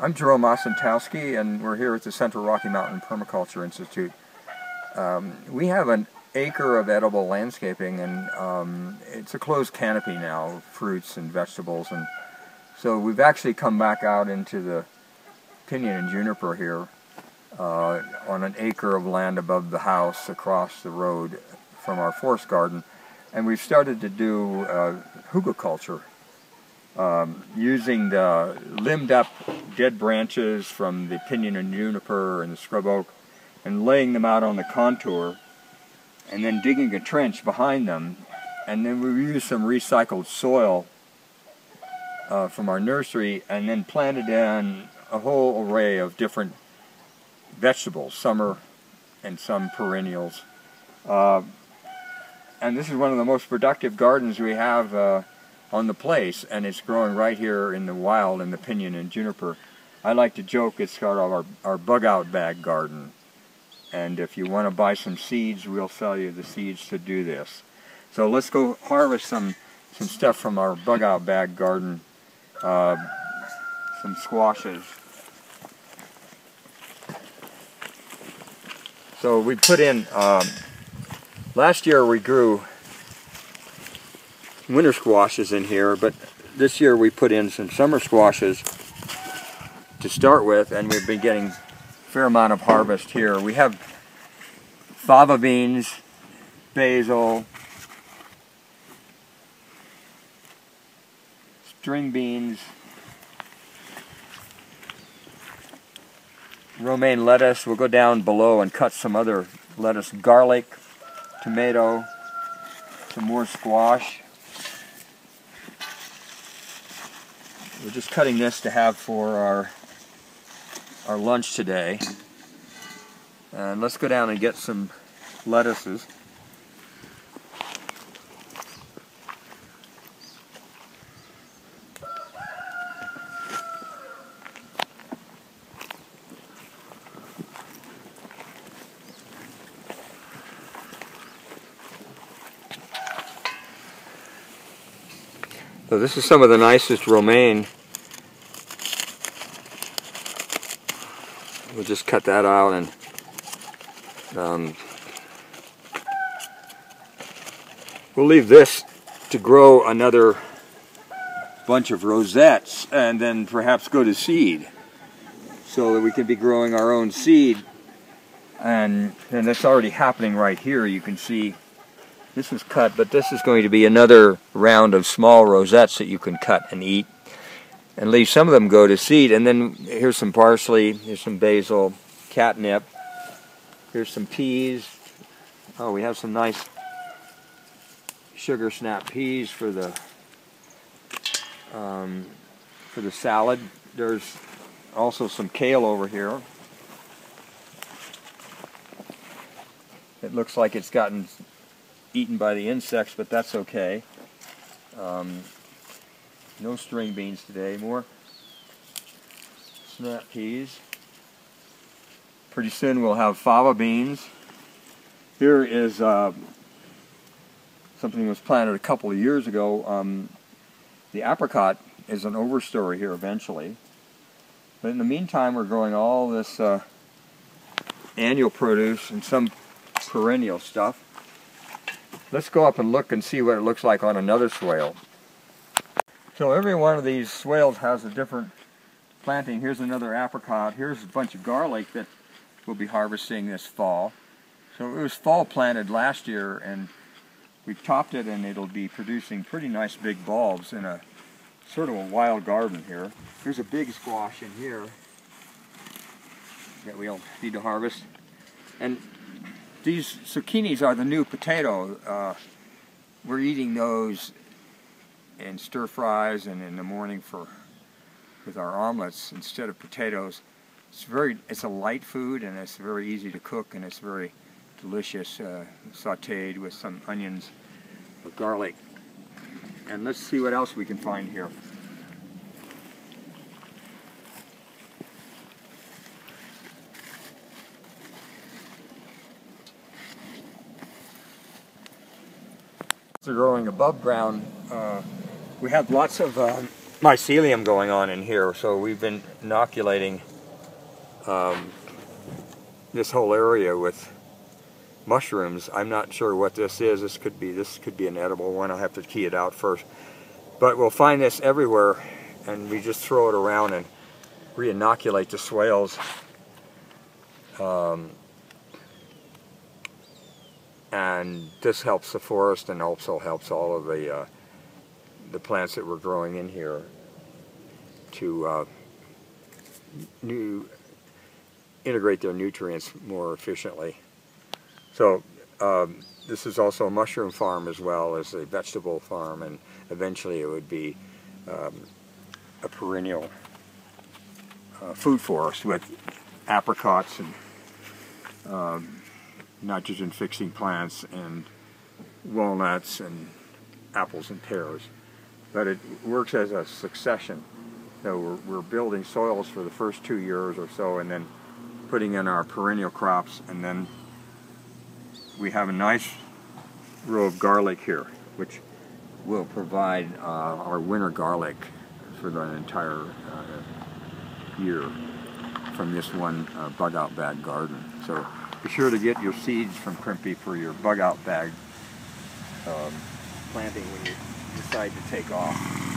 I'm Jerome Osentowski, and we're here at the Central Rocky Mountain Permaculture Institute. We have an acre of edible landscaping, and it's a closed canopy now, fruits and vegetables, and so we've actually come back out into the pinyon and juniper here on an acre of land above the house across the road from our forest garden, and we've started to do hugelkultur. Using the limbed up dead branches from the pinyon and juniper and the scrub oak and laying them out on the contour and then digging a trench behind them, and then we use some recycled soil from our nursery and then planted in a whole array of different vegetables, summer and some perennials. And this is one of the most productive gardens we have on the place, and it's growing right here in the wild in the pinyon and juniper. I like to joke it's got our bug-out bag garden, and if you want to buy some seeds, we'll sell you the seeds to do this. So let's go harvest some stuff from our bug-out bag garden, some squashes. So we put in, last year we grew winter squashes in here, but this year we put in some summer squashes to start with, and we've been getting a fair amount of harvest here. We have fava beans, basil, string beans, romaine lettuce. We'll go down below and cut some other lettuce, garlic, tomato, some more squash. We're just cutting this to have for our lunch today. And let's go down and get some lettuces. So this is some of the nicest romaine. We'll just cut that out, and we'll leave this to grow another bunch of rosettes and then perhaps go to seed, so that we can be growing our own seed. And that's already happening right here. You can see this was cut, but this is going to be another round of small rosettes that you can cut and eat, and leave some of them go to seed. And then here's some parsley, here's some basil, catnip, here's some peas. Oh, we have some nice sugar snap peas for the salad. There's also some kale over here. It looks like it's gotten eaten by the insects, but that's okay. No string beans today. More snap peas. Pretty soon we'll have fava beans. Here is something that was planted a couple of years ago. The apricot is an overstory here eventually. But in the meantime, we're growing all this annual produce and some perennial stuff. Let's go up and look and see what it looks like on another swale. So every one of these swales has a different planting. Here's another apricot. Here's a bunch of garlic that we'll be harvesting this fall. So it was fall planted last year, and we topped it, and it'll be producing pretty nice big bulbs in a sort of a wild garden here. Here's a big squash in here that we'll need to harvest. And these zucchinis are the new potato. We're eating those in stir fries and in the morning with our omelets instead of potatoes. It's a light food, and it's very easy to cook, and it's very delicious, sautéed with some onions or garlic. And let's see what else we can find here. They're growing above ground. We have lots of mycelium going on in here. So we've been inoculating this whole area with mushrooms. I'm not sure what this is. This could be an edible one. I'll have to key it out first. But we'll find this everywhere, and we just throw it around and re-inoculate the swales. And this helps the forest and also helps all of the plants that we're growing in here to integrate their nutrients more efficiently. So this is also a mushroom farm as well as a vegetable farm, and eventually it would be a perennial food forest with apricots and nitrogen-fixing plants and walnuts and apples and pears. But it works as a succession. So we're building soils for the first 2 years or so, and then putting in our perennial crops, and then we have a nice row of garlic here, which will provide our winter garlic for the entire year from this one bug-out bag garden. So be sure to get your seeds from Crimpy for your bug-out bag planting when you decide to take off.